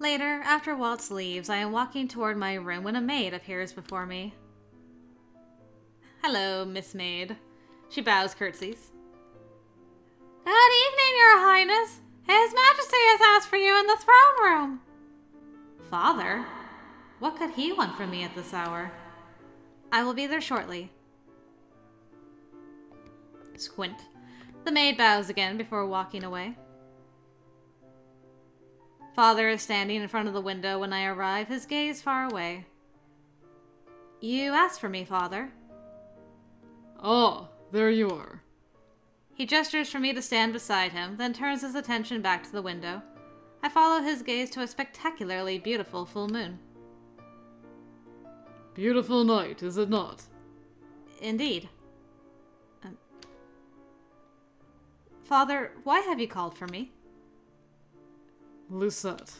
Later, after Waltz leaves, I am walking toward my room when a maid appears before me. Hello, Miss Maid. She bows curtsies. Good evening, Your Highness. His Majesty has asked for you in the throne room. Father? What could he want from me at this hour? I will be there shortly. Squint. The maid bows again before walking away. Father is standing in front of the window when I arrive, his gaze far away. You asked for me, Father. Ah, there you are. He gestures for me to stand beside him, then turns his attention back to the window. I follow his gaze to a spectacularly beautiful full moon. Beautiful night, is it not? Indeed. Father, why have you called for me? Lucette.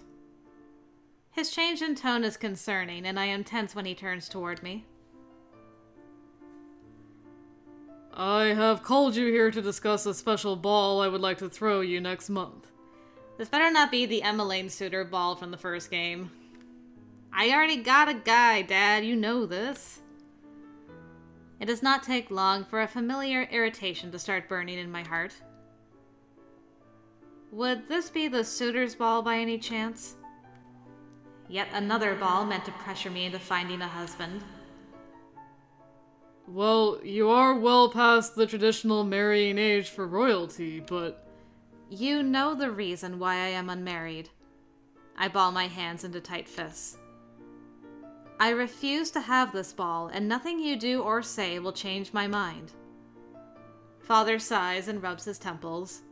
His change in tone is concerning, and I am tense when he turns toward me. I have called you here to discuss a special ball I would like to throw you next month. This better not be the Emmeline suitor ball from the first game. I already got a guy, Dad. You know this. It does not take long for a familiar irritation to start burning in my heart. Would this be the suitor's ball by any chance? Yet another ball meant to pressure me into finding a husband. Well, you are well past the traditional marrying age for royalty, but... You know the reason why I am unmarried. I ball my hands into tight fists. I refuse to have this ball, and nothing you do or say will change my mind. Father sighs and rubs his temples.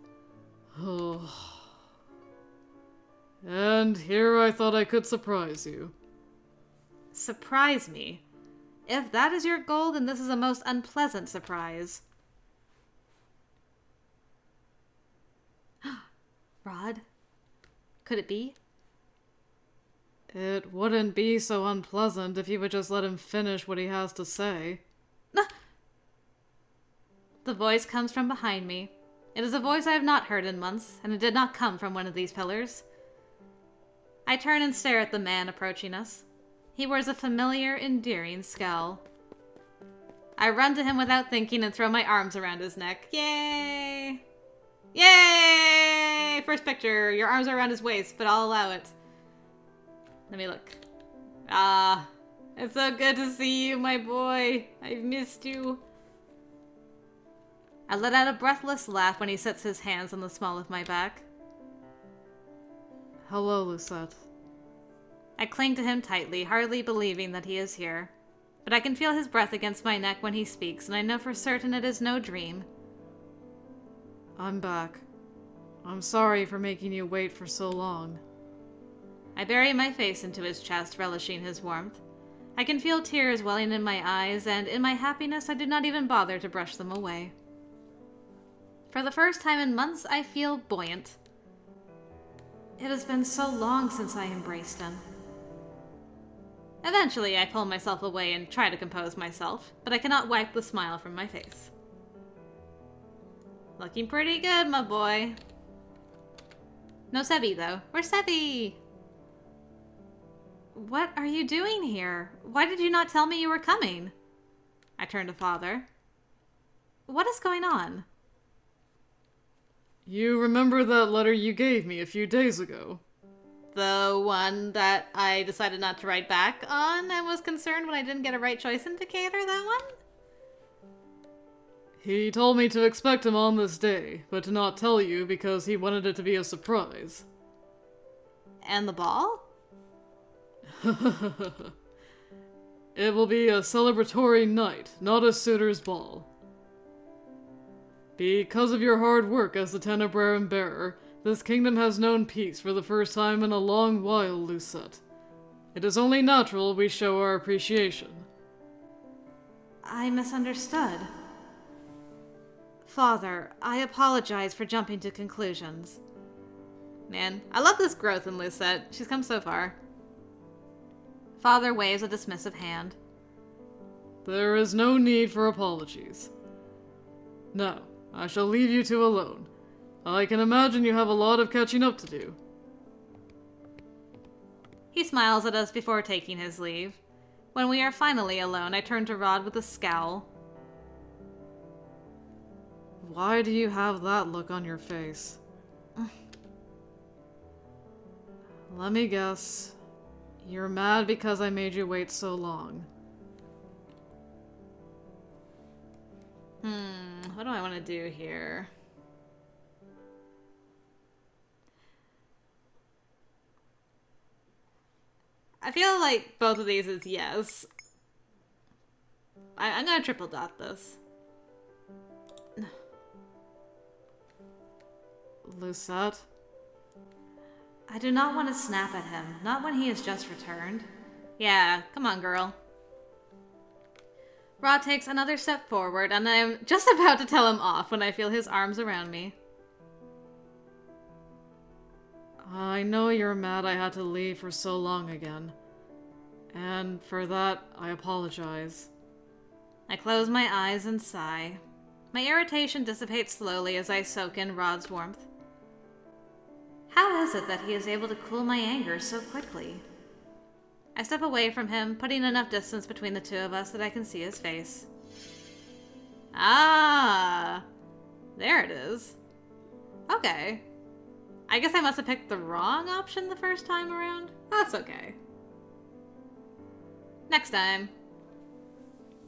And here I thought I could surprise you. Surprise me? If that is your goal, then this is a most unpleasant surprise. Rod? Could it be? It wouldn't be so unpleasant if you would just let him finish what he has to say. The voice comes from behind me. It is a voice I have not heard in months, and it did not come from one of these pillars. I turn and stare at the man approaching us. He wears a familiar, endearing scowl. I run to him without thinking and throw my arms around his neck. Yay! Yay! First picture. Your arms are around his waist, but I'll allow it. Let me look. Ah, it's so good to see you, my boy. I've missed you. I let out a breathless laugh when he sets his hands on the small of my back. Hello, Lucette. I cling to him tightly, hardly believing that he is here. But I can feel his breath against my neck when he speaks, and I know for certain it is no dream. I'm back. I'm sorry for making you wait for so long. I bury my face into his chest, relishing his warmth. I can feel tears welling in my eyes, and in my happiness I do not even bother to brush them away. For the first time in months, I feel buoyant. It has been so long since I embraced him. Eventually, I pull myself away and try to compose myself, but I cannot wipe the smile from my face. Looking pretty good, my boy. No Sebi, though. Where's Sebi? What are you doing here? Why did you not tell me you were coming? I turn to Father. What is going on? You remember that letter you gave me a few days ago? The one that I decided not to write back on and was concerned when I didn't get a right choice indicator, that one? He told me to expect him on this day, but to not tell you because he wanted it to be a surprise. And the ball? It will be a celebratory night, not a suitor's ball. Because of your hard work as the Tenebrarum Bearer, this kingdom has known peace for the first time in a long while, Lucette. It is only natural we show our appreciation. I misunderstood. Father, I apologize for jumping to conclusions. Man, I love this growth in Lucette. She's come so far. Father waves a dismissive hand. There is no need for apologies. Now, I shall leave you two alone. I can imagine you have a lot of catching up to do. He smiles at us before taking his leave. When we are finally alone, I turn to Rod with a scowl. Why do you have that look on your face? Let me guess. You're mad because I made you wait so long. What do I want to do here? I feel like both of these is yes. I'm gonna triple dot this. Lucette? I do not want to snap at him, not when he has just returned. Yeah, come on, girl. Rod takes another step forward, and I am just about to tell him off when I feel his arms around me. I know you're mad I had to leave for so long again. And for that, I apologize. I close my eyes and sigh. My irritation dissipates slowly as I soak in Rod's warmth. How is it that he is able to cool my anger so quickly? I step away from him, putting enough distance between the two of us that I can see his face. Ah, there it is. Okay. I guess I must have picked the wrong option the first time around. That's okay. Next time.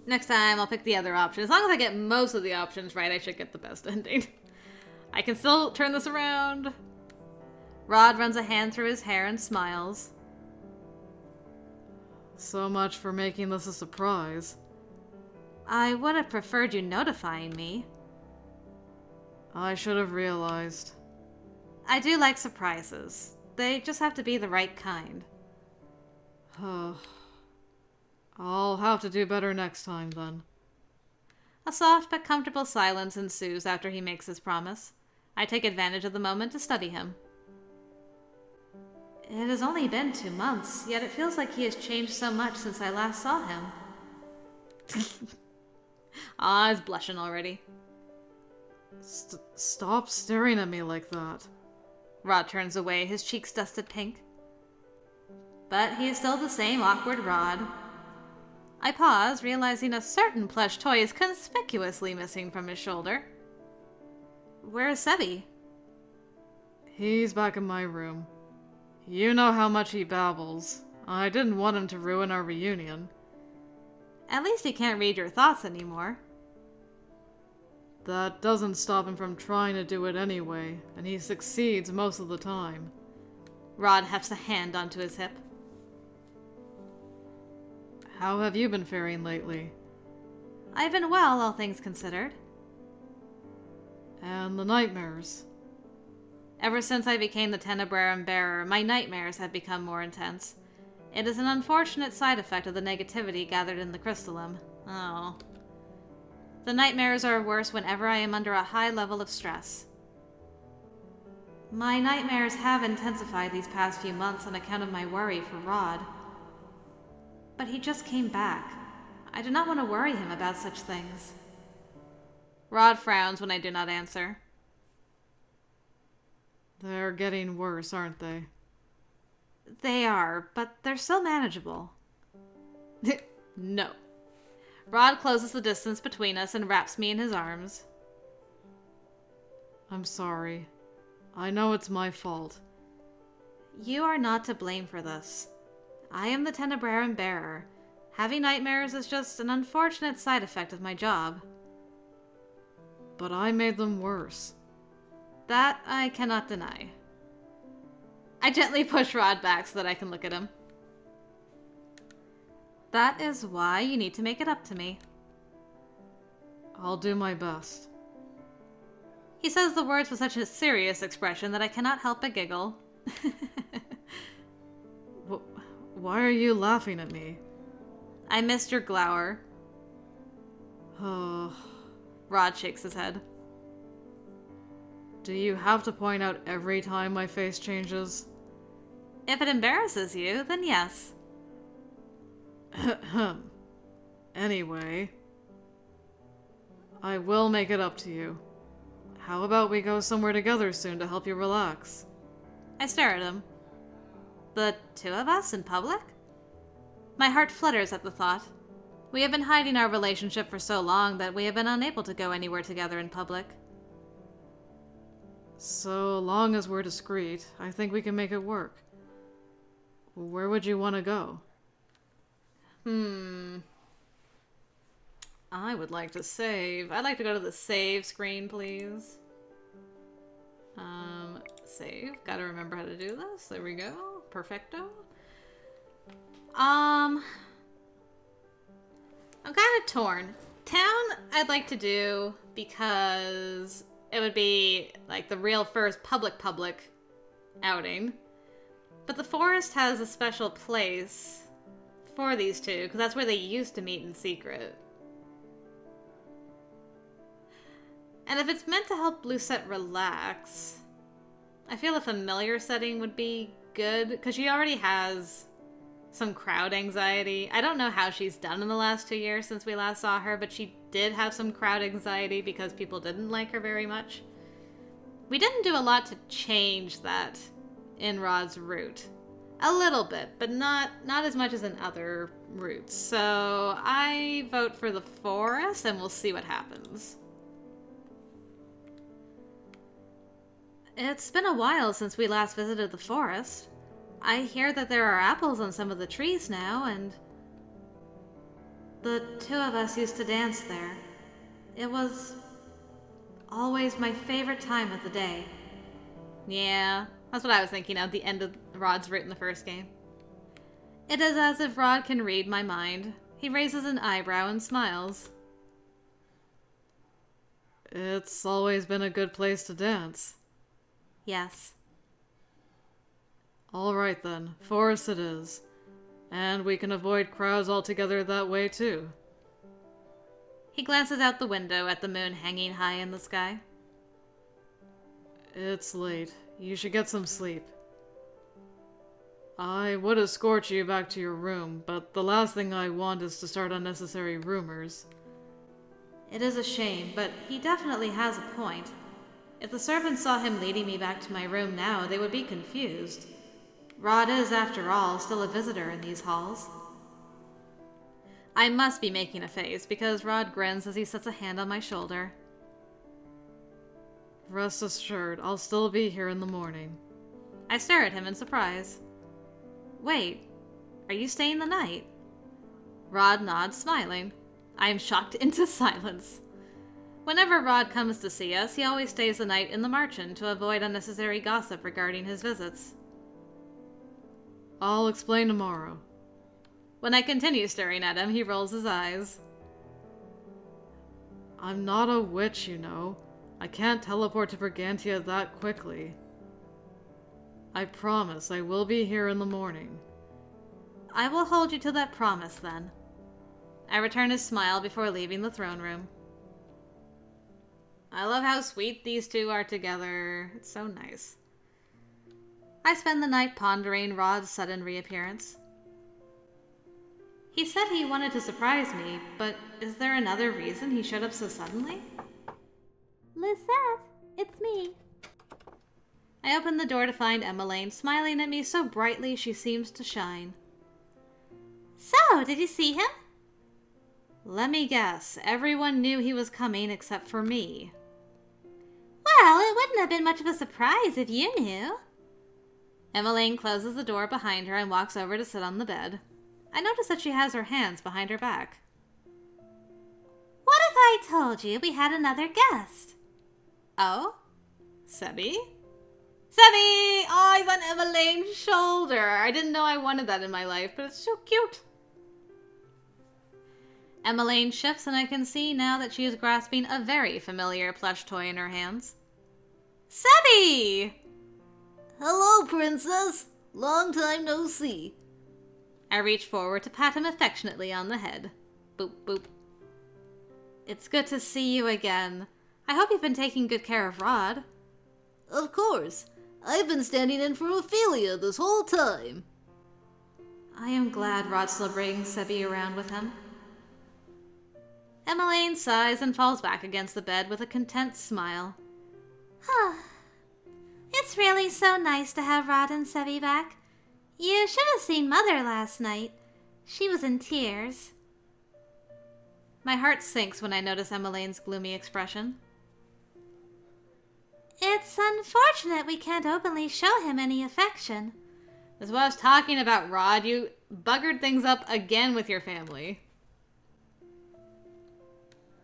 Next time I'll pick the other option. As long as I get most of the options right, I should get the best ending. I can still turn this around. Rod runs a hand through his hair and smiles. So much for making this a surprise. I would have preferred you notifying me. I should have realized. I do like surprises. They just have to be the right kind. I'll have to do better next time, then. A soft but comfortable silence ensues after he makes his promise. I take advantage of the moment to study him. It has only been 2 months, yet it feels like he has changed so much since I last saw him. He's blushing already. Stop staring at me like that. Rod turns away, his cheeks dusted pink. But he is still the same awkward Rod. I pause, realizing a certain plush toy is conspicuously missing from his shoulder. Where is Sebi? He's back in my room. You know how much he babbles. I didn't want him to ruin our reunion. At least he can't read your thoughts anymore. That doesn't stop him from trying to do it anyway, and he succeeds most of the time. Rod hefts a hand onto his hip. How have you been faring lately? I've been well, all things considered. And the nightmares? Ever since I became the Tenebrarum Bearer, my nightmares have become more intense. It is an unfortunate side effect of the negativity gathered in the crystallum. Oh. The nightmares are worse whenever I am under a high level of stress. My nightmares have intensified these past few months on account of my worry for Rod. But he just came back. I do not want to worry him about such things. Rod frowns when I do not answer. They're getting worse, aren't they? They are, but they're still manageable. No. Rod closes the distance between us and wraps me in his arms. I'm sorry. I know it's my fault. You are not to blame for this. I am the Tenebrarum Bearer. Having nightmares is just an unfortunate side effect of my job. But I made them worse. That I cannot deny. I gently push Rod back so that I can look at him. That is why you need to make it up to me. I'll do my best. He says the words with such a serious expression that I cannot help but giggle. Why are you laughing at me? I missed your glower. Oh. Rod shakes his head. Do you have to point out every time my face changes? If it embarrasses you, then yes. Anyway, I will make it up to you. How about we go somewhere together soon to help you relax? I stare at him. The two of us in public? My heart flutters at the thought. We have been hiding our relationship for so long that we have been unable to go anywhere together in public. So long as we're discreet, I think we can make it work. Where would you want to go? I would like to save. I'd like to go to the save screen, please. Save. Gotta remember how to do this. There we go. Perfecto. I'm kind of torn. Town I'd like to do because it would be like the real first public outing. But the forest has a special place for these two because that's where they used to meet in secret. And if it's meant to help Lucette relax, I feel a familiar setting would be good because she already has some crowd anxiety. I don't know how she's done in the last 2 years since we last saw her, but she did have some crowd anxiety because people didn't like her very much. We didn't do a lot to change that in Rod's route. A little bit, but not as much as in other routes. So I vote for the forest and we'll see what happens. It's been a while since we last visited the forest. I hear that there are apples on some of the trees now, and the two of us used to dance there. It was always my favorite time of the day. Yeah, that's what I was thinking of the end of Rod's route in the first game. It is as if Rod can read my mind. He raises an eyebrow and smiles. It's always been a good place to dance. Yes. All right then, forest it is. And we can avoid crowds altogether that way too. He glances out the window at the moon hanging high in the sky. It's late. You should get some sleep. I would escort you back to your room, but the last thing I want is to start unnecessary rumors. It is a shame, but he definitely has a point. If the servants saw him leading me back to my room now, they would be confused. Rod is, after all, still a visitor in these halls. I must be making a face, because Rod grins as he sets a hand on my shoulder. Rest assured, I'll still be here in the morning. I stare at him in surprise. Wait, are you staying the night? Rod nods, smiling. I am shocked into silence. Whenever Rod comes to see us, he always stays the night in the Marchen to avoid unnecessary gossip regarding his visits. I'll explain tomorrow. When I continue staring at him, he rolls his eyes. I'm not a witch, you know. I can't teleport to Brigantia that quickly. I promise I will be here in the morning. I will hold you to that promise, then. I return his smile before leaving the throne room. I love how sweet these two are together. It's so nice. I spend the night pondering Rod's sudden reappearance. He said he wanted to surprise me, but is there another reason he showed up so suddenly? Lucette, it's me. I open the door to find Emmeline smiling at me so brightly she seems to shine. So, did you see him? Let me guess, everyone knew he was coming except for me. Well, it wouldn't have been much of a surprise if you knew. Emmeline closes the door behind her and walks over to sit on the bed. I notice that she has her hands behind her back. What if I told you we had another guest? Oh? Sebby? Sebby! Oh, he's on Emmeline's shoulder. I didn't know I wanted that in my life, but it's so cute. Emmeline shifts and I can see now that she is grasping a very familiar plush toy in her hands. Sebby! Hello, Princess. Long time no see. I reach forward to pat him affectionately on the head. Boop, boop. It's good to see you again. I hope you've been taking good care of Rod. Of course. I've been standing in for Ophelia this whole time. I am glad Rod still brings Sebby around with him. Emmeline sighs and falls back against the bed with a content smile. Huh. It's really so nice to have Rod and Sebby back. You should have seen Mother last night. She was in tears. My heart sinks when I notice Emmeline's gloomy expression. It's unfortunate we can't openly show him any affection. That's what I was talking about, Rod. You buggered things up again with your family.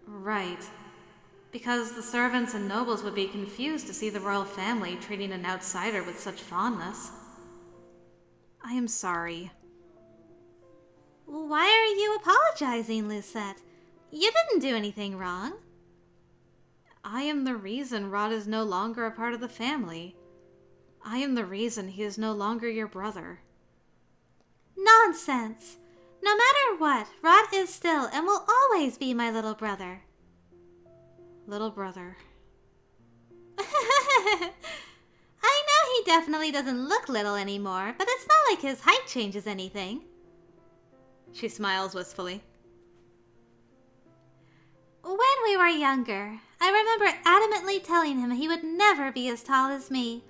Right. Because the servants and nobles would be confused to see the royal family treating an outsider with such fondness. I am sorry. Why are you apologizing, Lucette? You didn't do anything wrong. I am the reason Rod is no longer a part of the family. I am the reason he is no longer your brother. Nonsense! No matter what, Rod is still and will always be my little brother. Little brother. I know he definitely doesn't look little anymore, but it's not like his height changes anything. She smiles wistfully. When we were younger, I remember adamantly telling him he would never be as tall as me.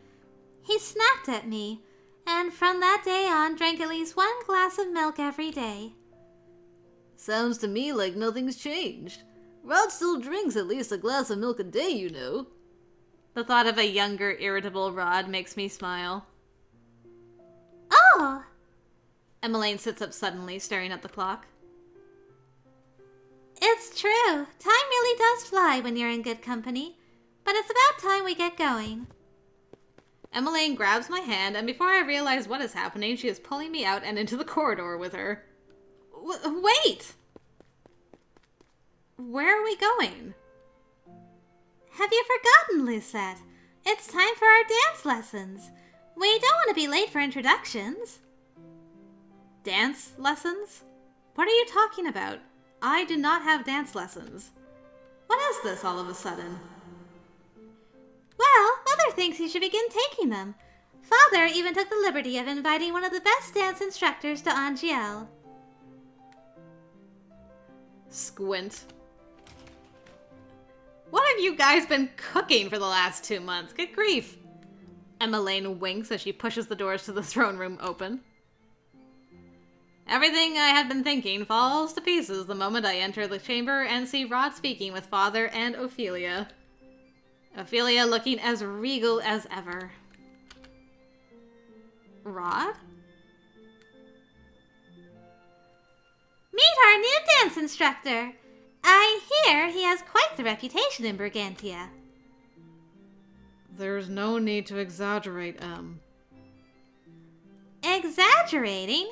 He snapped at me, and from that day on drank at least 1 glass of milk every day. Sounds to me like nothing's changed. Rod still drinks at least a glass of milk a day, you know. The thought of a younger, irritable Rod makes me smile. Oh! Emmeline sits up suddenly, staring at the clock. It's true. Time really does fly when you're in good company. But it's about time we get going. Emmeline grabs my hand, and before I realize what is happening, she is pulling me out and into the corridor with her. Wait! Where are we going? Have you forgotten, Lucette? It's time for our dance lessons. We don't want to be late for introductions. Dance lessons? What are you talking about? I do not have dance lessons. What is this all of a sudden? Well, Mother thinks you should begin taking them. Father even took the liberty of inviting one of the best dance instructors to Angielle. Squint. What have you guys been cooking for the last 2 months? Good grief. Emmeline winks as she pushes the doors to the throne room open. Everything I had been thinking falls to pieces the moment I enter the chamber and see Rod speaking with Father and Ophelia. Ophelia looking as regal as ever. Rod? Meet our new dance instructor. I hear he has quite the reputation in Brigantia. There's no need to exaggerate, Em. Exaggerating?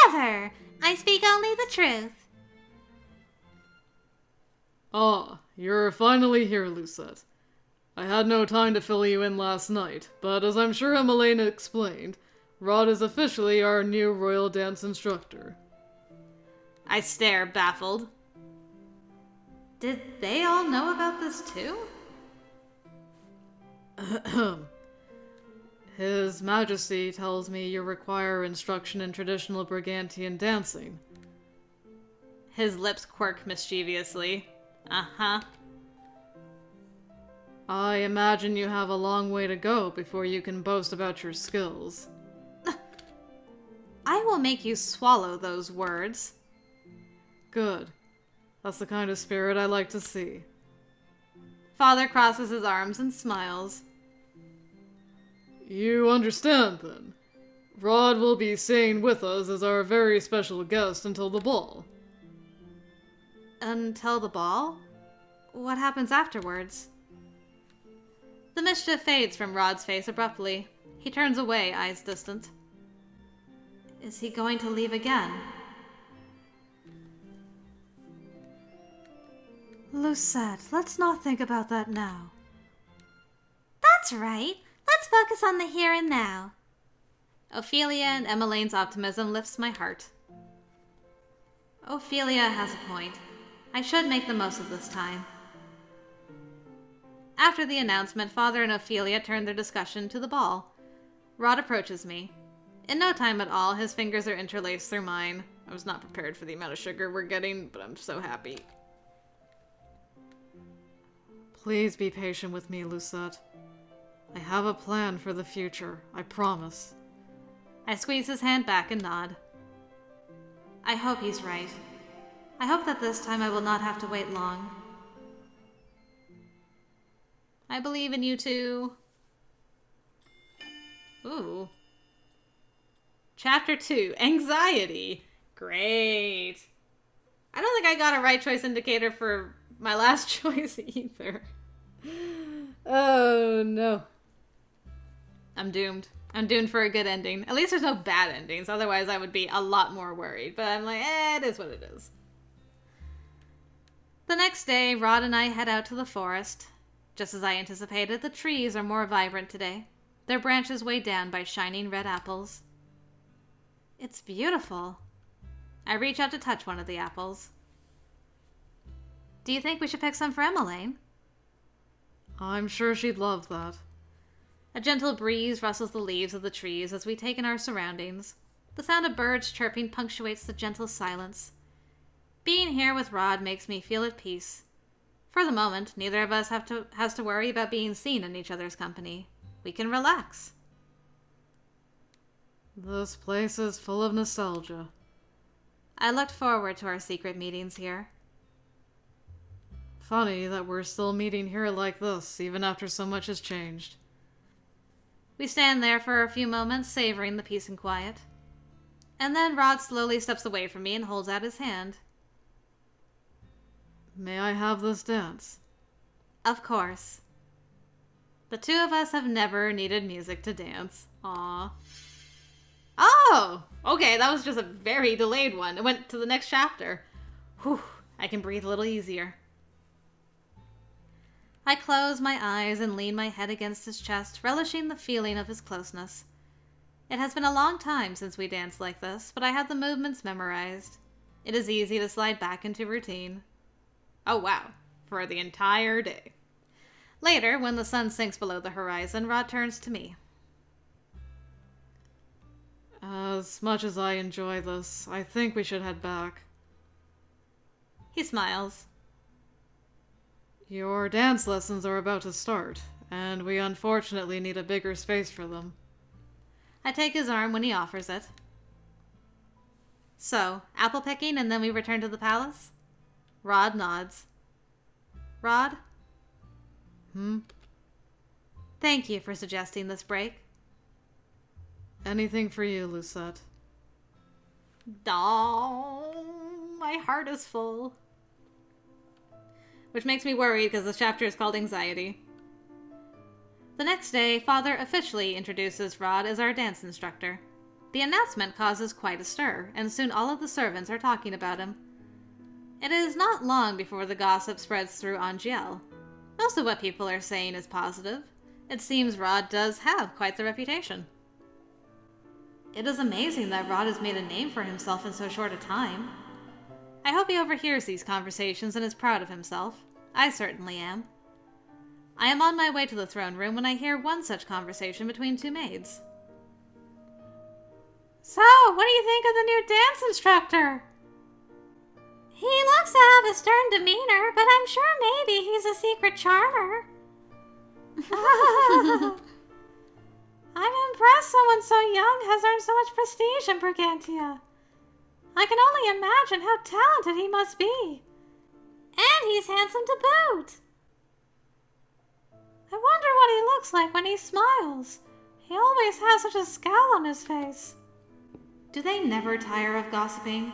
Never! I speak only the truth. Ah, you're finally here, Lucette. I had no time to fill you in last night, but as I'm sure Emmeline explained, Rod is officially our new royal dance instructor. I stare, baffled. Did they all know about this too? His Majesty tells me you require instruction in traditional Brigantian dancing. His lips quirk mischievously. Uh-huh. I imagine you have a long way to go before you can boast about your skills. I will make you swallow those words. Good. That's the kind of spirit I like to see. Father crosses his arms and smiles. You understand, then. Rod will be staying with us as our very special guest until the ball. Until the ball? What happens afterwards? The mischief fades from Rod's face abruptly. He turns away, eyes distant. Is he going to leave again? Lucette, let's not think about that now. That's right. Let's focus on the here and now. Ophelia and Emmeline's optimism lifts my heart. Ophelia has a point. I should make the most of this time. After the announcement, Father and Ophelia turn their discussion to the ball. Rod approaches me. In no time at all, his fingers are interlaced through mine. I was not prepared for the amount of sugar we're getting, but I'm so happy. Please be patient with me, Lucette. I have a plan for the future, I promise. I squeeze his hand back and nod. I hope he's right. I hope that this time I will not have to wait long. I believe in you too. Ooh. Chapter 2, Anxiety. Great. I don't think I got a right choice indicator for my last choice either. Oh no. I'm doomed. I'm doomed for a good ending. At least there's no bad endings, otherwise I would be a lot more worried. But I'm like, it is what it is. The next day, Rod and I head out to the forest. Just as I anticipated, the trees are more vibrant today, their branches weighed down by shining red apples. It's beautiful. I reach out to touch one of the apples. Do you think we should pick some for Emmeline? I'm sure she'd love that. A gentle breeze rustles the leaves of the trees as we take in our surroundings. The sound of birds chirping punctuates the gentle silence. Being here with Rod makes me feel at peace. For the moment, neither of us has to worry about being seen in each other's company. We can relax. This place is full of nostalgia. I looked forward to our secret meetings here. Funny that we're still meeting here like this, even after so much has changed. We stand there for a few moments, savoring the peace and quiet. And then Rod slowly steps away from me and holds out his hand. May I have this dance? Of course. The two of us have never needed music to dance. Aww. Oh! Okay, that was just a very delayed one. It went to the next chapter. Whew, I can breathe a little easier. I close my eyes and lean my head against his chest, relishing the feeling of his closeness. It has been a long time since we danced like this, but I have the movements memorized. It is easy to slide back into routine. Oh wow, for the entire day. Later, when the sun sinks below the horizon, Rod turns to me. As much as I enjoy this, I think we should head back. He smiles. Your dance lessons are about to start, and we unfortunately need a bigger space for them. I take his arm when he offers it. So, apple picking and then we return to the palace? Rod nods. Rod? Thank you for suggesting this break. Anything for you, Lucette. Oh, my heart is full. Which makes me worried because this chapter is called Anxiety. The next day, Father officially introduces Rod as our dance instructor. The announcement causes quite a stir, and soon all of the servants are talking about him. It is not long before the gossip spreads through Angielle. Most of what people are saying is positive. It seems Rod does have quite the reputation. It is amazing that Rod has made a name for himself in so short a time. I hope he overhears these conversations and is proud of himself. I certainly am. I am on my way to the throne room when I hear one such conversation between two maids. So, what do you think of the new dance instructor? He looks to have a stern demeanor, but I'm sure maybe he's a secret charmer. I'm impressed someone so young has earned so much prestige in Brigantia. I can only imagine how talented he must be. And he's handsome to boot. I wonder what he looks like when he smiles. He always has such a scowl on his face. Do they never tire of gossiping?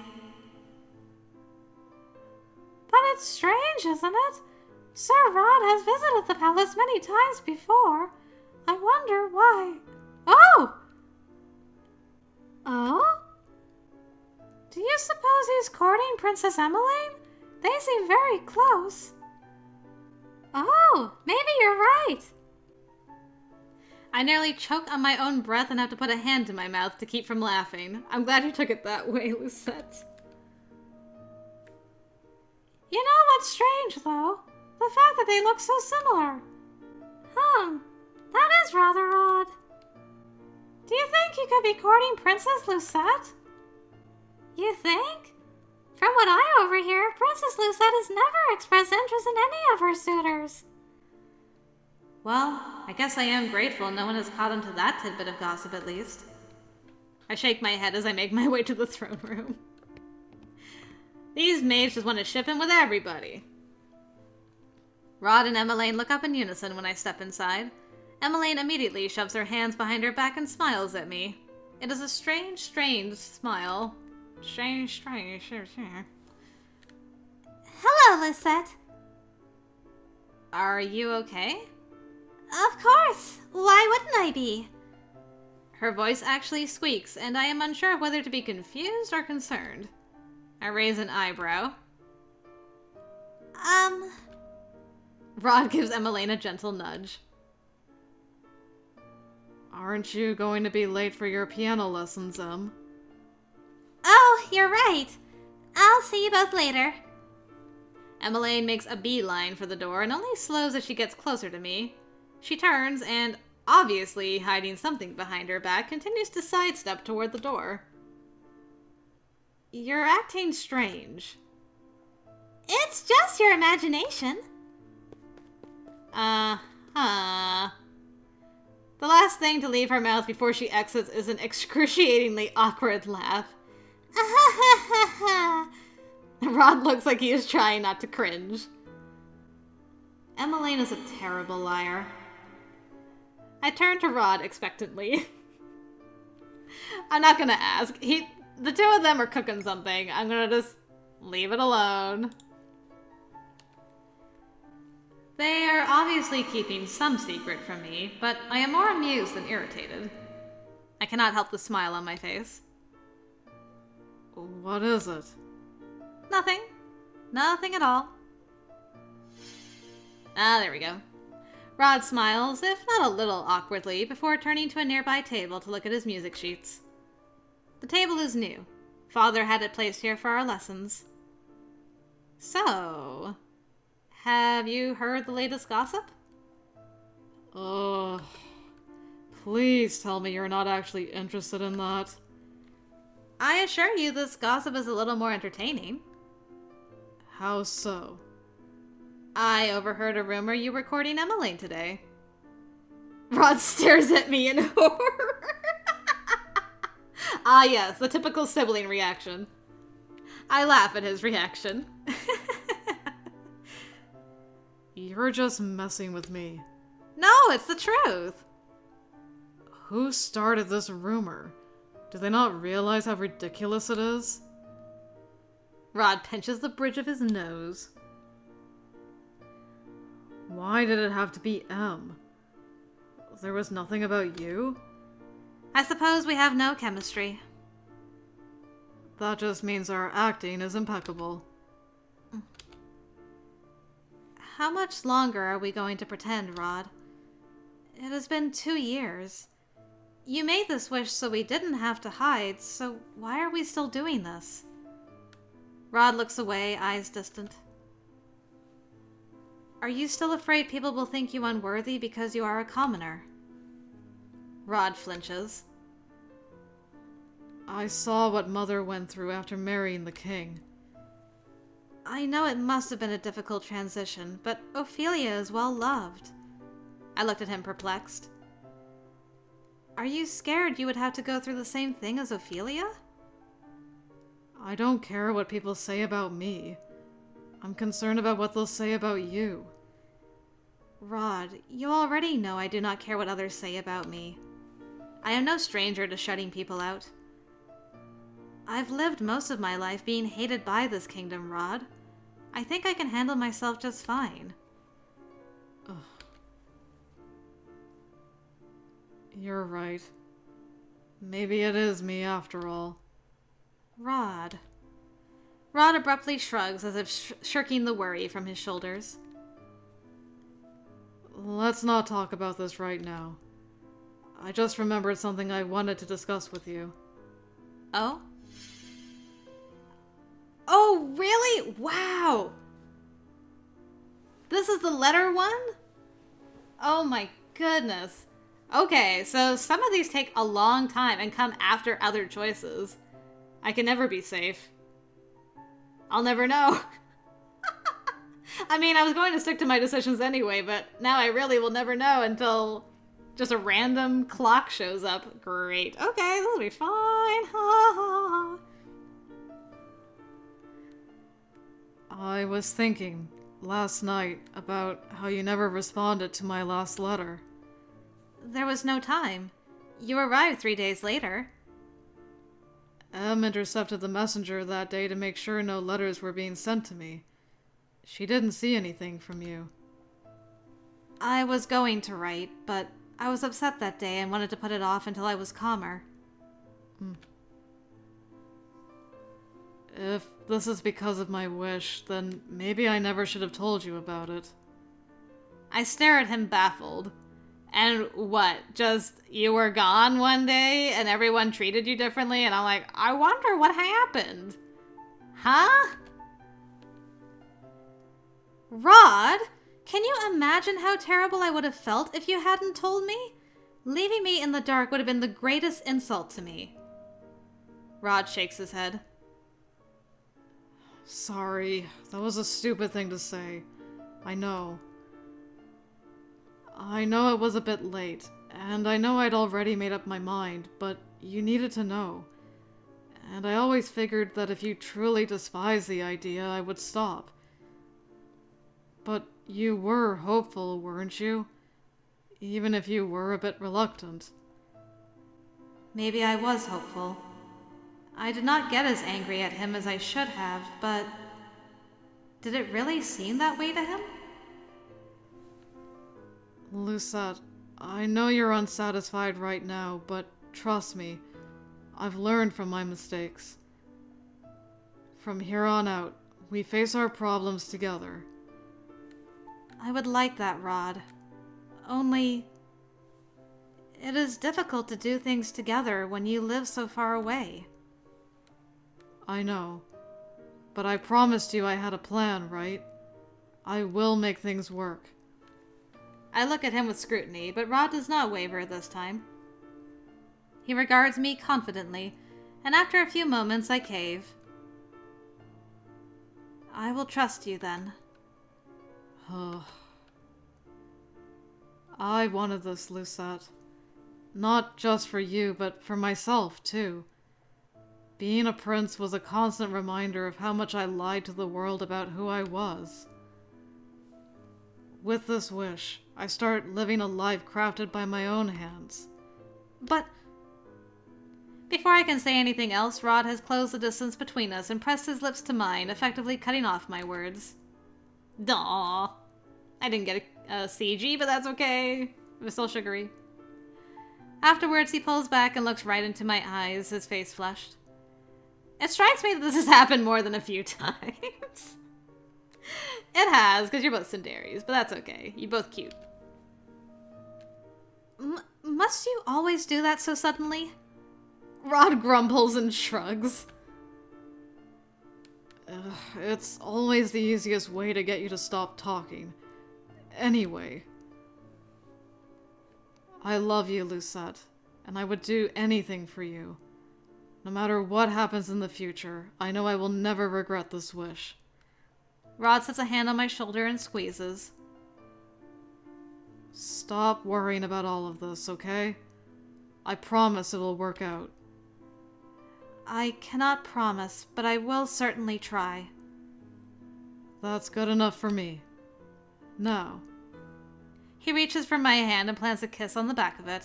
But it's strange, isn't it? Sir Rod has visited the palace many times before. I wonder why. Oh! Oh? Do you suppose he's courting Princess Emmeline? They seem very close. Oh, maybe you're right. I nearly choke on my own breath and have to put a hand to my mouth to keep from laughing. I'm glad you took it that way, Lucette. You know what's strange, though? The fact that they look so similar. That is rather odd. Do you think he could be courting Princess Lucette? You think? From what I overhear, Princess Lucette has never expressed interest in any of her suitors. Well, I guess I am grateful no one has caught on to that tidbit of gossip at least. I shake my head as I make my way to the throne room. These maids just want to ship in with everybody. Rod and Emmeline look up in unison when I step inside. Emmeline immediately shoves her hands behind her back and smiles at me. It is a strange, strange smile. Strange. Hello, Lucette. Are you okay? Of course. Why wouldn't I be? Her voice actually squeaks, and I am unsure of whether to be confused or concerned. I raise an eyebrow. Rod gives Emmeline a gentle nudge. Aren't you going to be late for your piano lessons, Em? Oh, you're right. I'll see you both later. Emmeline makes a beeline for the door and only slows as she gets closer to me. She turns and, obviously hiding something behind her back, continues to sidestep toward the door. You're acting strange. It's just your imagination. Uh-huh. The last thing to leave her mouth before she exits is an excruciatingly awkward laugh. Rod looks like he is trying not to cringe. Emmeline is a terrible liar. I turn to Rod expectantly. I'm not gonna ask. The two of them are cooking something. I'm gonna just leave it alone. They are obviously keeping some secret from me, but I am more amused than irritated. I cannot help the smile on my face. What is it? Nothing. Nothing at all. Ah, there we go. Rod smiles, if not a little awkwardly, before turning to a nearby table to look at his music sheets. The table is new. Father had it placed here for our lessons. So, have you heard the latest gossip? Please tell me you're not actually interested in that. I assure you this gossip is a little more entertaining. How so? I overheard a rumor you were courting Emmeline today. Rod stares at me in horror. Ah yes, the typical sibling reaction. I laugh at his reaction. You're just messing with me. No, it's the truth. Who started this rumor? Do they not realize how ridiculous it is? Rod pinches the bridge of his nose. Why did it have to be Em? There was nothing about you? I suppose we have no chemistry. That just means our acting is impeccable. How much longer are we going to pretend, Rod? It has been 2 years. You made this wish so we didn't have to hide, so why are we still doing this? Rod looks away, eyes distant. Are you still afraid people will think you unworthy because you are a commoner? Rod flinches. I saw what Mother went through after marrying the king. I know it must have been a difficult transition, but Ophelia is well loved. I looked at him perplexed. Are you scared you would have to go through the same thing as Ophelia? I don't care what people say about me. I'm concerned about what they'll say about you. Rod, you already know I do not care what others say about me. I am no stranger to shutting people out. I've lived most of my life being hated by this kingdom, Rod. I think I can handle myself just fine. Ugh. You're right. Maybe it is me after all. Rod. Rod abruptly shrugs as if shirking the worry from his shoulders. Let's not talk about this right now. I just remembered something I wanted to discuss with you. Oh? Oh, really? Wow! This is the letter one? Oh my goodness. Okay, so some of these take a long time and come after other choices. I can never be safe. I'll never know. I mean, I was going to stick to my decisions anyway, but now I really will never know until Just a random clock shows up. Great. Okay, this will be fine. Ha ha ha. I was thinking last night about how you never responded to my last letter. There was no time. You arrived 3 days later. Em intercepted the messenger that day to make sure no letters were being sent to me. She didn't see anything from you. I was going to write, but I was upset that day and wanted to put it off until I was calmer. If this is because of my wish, then maybe I never should have told you about it. I stare at him baffled. And what, just you were gone one day and everyone treated you differently? And I'm like, I wonder what happened. Huh? Rod, can you imagine how terrible I would have felt if you hadn't told me? Leaving me in the dark would have been the greatest insult to me. Rod shakes his head. Sorry, that was a stupid thing to say. I know. I know it was a bit late, and I know I'd already made up my mind, but you needed to know. And I always figured that if you truly despised the idea, I would stop. But you were hopeful, weren't you? Even if you were a bit reluctant. Maybe I was hopeful. I did not get as angry at him as I should have, but did it really seem that way to him? Lucette, I know you're unsatisfied right now, but trust me, I've learned from my mistakes. From here on out, we face our problems together. I would like that, Rod. Only, it is difficult to do things together when you live so far away. I know, but I promised you I had a plan, right? I will make things work. I look at him with scrutiny, but Rod does not waver this time. He regards me confidently, and after a few moments I cave. I will trust you then. I wanted this, Lucette. Not just for you, but for myself, too. Being a prince was a constant reminder of how much I lied to the world about who I was. With this wish, I start living a life crafted by my own hands. But before I can say anything else, Rod has closed the distance between us and pressed his lips to mine, effectively cutting off my words. Daw. I didn't get a CG, but that's okay. It was still sugary. Afterwards, he pulls back and looks right into my eyes, his face flushed. It strikes me that this has happened more than a few times. It has, because you're both tsunderes, but that's okay. You're both cute. Must you always do that so suddenly? Rod grumbles and shrugs. It's always the easiest way to get you to stop talking. Anyway. I love you, Lucette, and I would do anything for you. No matter what happens in the future, I know I will never regret this wish. Rod sets a hand on my shoulder and squeezes. Stop worrying about all of this, okay? I promise it will work out. I cannot promise, but I will certainly try. That's good enough for me. Now. He reaches for my hand and plants a kiss on the back of it.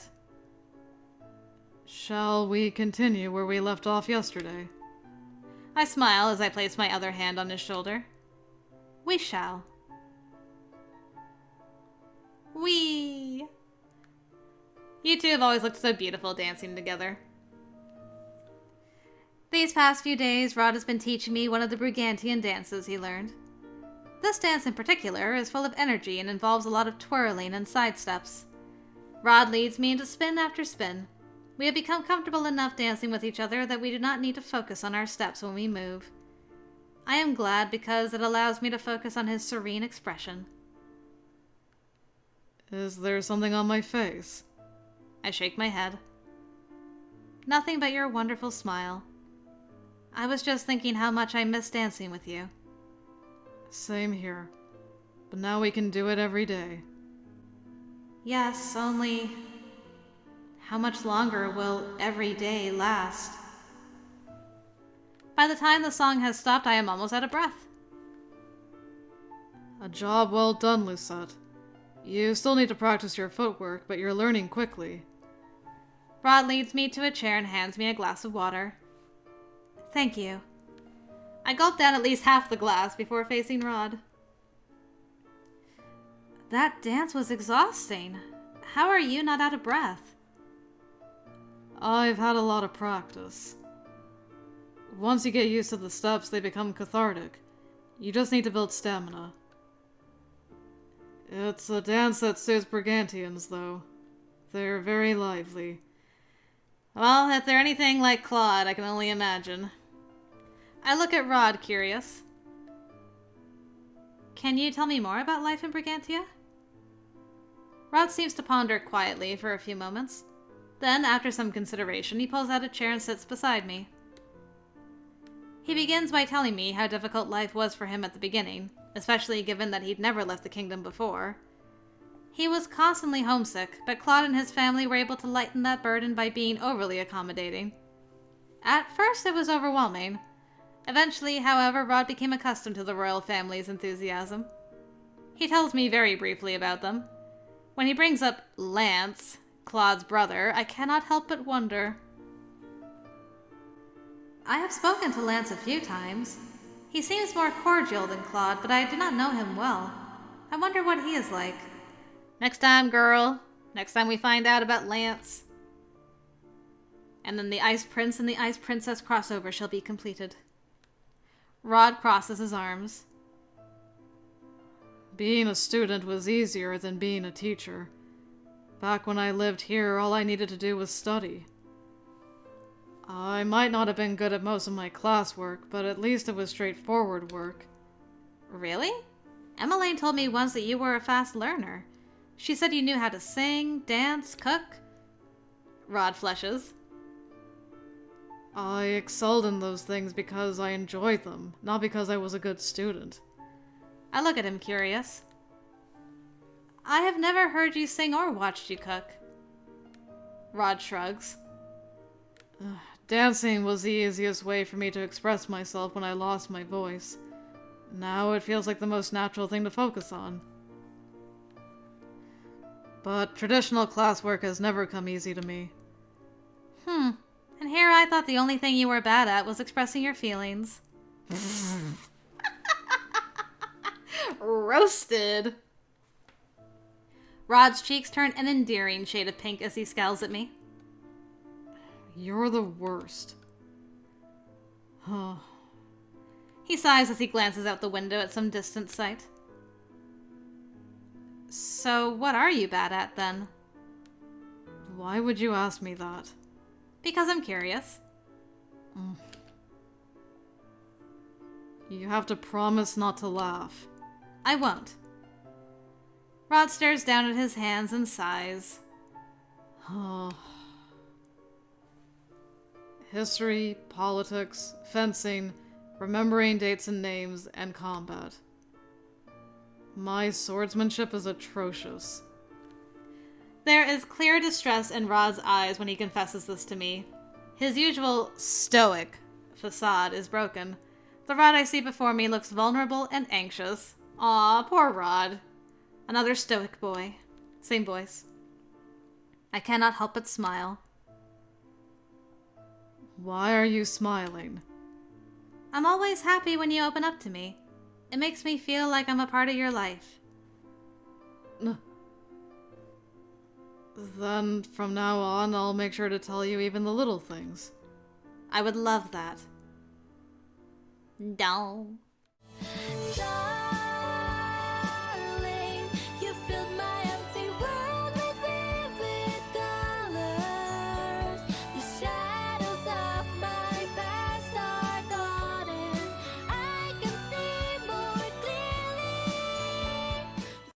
Shall we continue where we left off yesterday? I smile as I place my other hand on his shoulder. We shall. Wee! You two have always looked so beautiful dancing together. These past few days, Rod has been teaching me one of the Brigantian dances he learned. This dance in particular is full of energy and involves a lot of twirling and side steps. Rod leads me into spin after spin. We have become comfortable enough dancing with each other that we do not need to focus on our steps when we move. I am glad because it allows me to focus on his serene expression. Is there something on my face? I shake my head. Nothing but your wonderful smile. I was just thinking how much I miss dancing with you. Same here. But now we can do it every day. Yes, only How much longer will every day last? By the time the song has stopped, I am almost out of breath. A job well done, Lucette. You still need to practice your footwork, but you're learning quickly. Rod leads me to a chair and hands me a glass of water. Thank you. I gulp down at least half the glass before facing Rod. That dance was exhausting. How are you not out of breath? I've had a lot of practice. Once you get used to the steps, they become cathartic. You just need to build stamina. It's a dance that suits Brigantians, though. They're very lively. Well, if they're anything like Claude, I can only imagine. I look at Rod, curious. Can you tell me more about life in Brigantia? Rod seems to ponder quietly for a few moments. Then, after some consideration, he pulls out a chair and sits beside me. He begins by telling me how difficult life was for him at the beginning, especially given that he'd never left the kingdom before. He was constantly homesick, but Claude and his family were able to lighten that burden by being overly accommodating. At first, it was overwhelming. Eventually, however, Rod became accustomed to the royal family's enthusiasm. He tells me very briefly about them. When he brings up Lance, Claude's brother, I cannot help but wonder. I have spoken to Lance a few times. He seems more cordial than Claude, but I do not know him well. I wonder what he is like. Next time, girl. Next time we find out about Lance. And then the Ice Prince and the Ice Princess crossover shall be completed. Rod crosses his arms. Being a student was easier than being a teacher. Back when I lived here, all I needed to do was study. I might not have been good at most of my classwork, but at least it was straightforward work. Really? Emmeline told me once that you were a fast learner. She said you knew how to sing, dance, cook. Rod flushes. I excelled in those things because I enjoyed them, not because I was a good student. I look at him curious. I have never heard you sing or watched you cook. Rod shrugs. Dancing was the easiest way for me to express myself when I lost my voice. Now it feels like the most natural thing to focus on. But traditional classwork has never come easy to me. And here I thought the only thing you were bad at was expressing your feelings. Roasted. Rod's cheeks turn an endearing shade of pink as he scowls at me. You're the worst. He sighs as he glances out the window at some distant sight. So what are you bad at, then? Why would you ask me that? Because I'm curious. You have to promise not to laugh. I won't. Rod stares down at his hands and sighs. History, politics, fencing, remembering dates and names, and combat. My swordsmanship is atrocious. There is clear distress in Rod's eyes when he confesses this to me. His usual stoic facade is broken. The Rod I see before me looks vulnerable and anxious. Aw, poor Rod. Another stoic boy. Same voice. I cannot help but smile. Why are you smiling? I'm always happy when you open up to me. It makes me feel like I'm a part of your life. Then, from now on, I'll make sure to tell you even the little things. I would love that. No.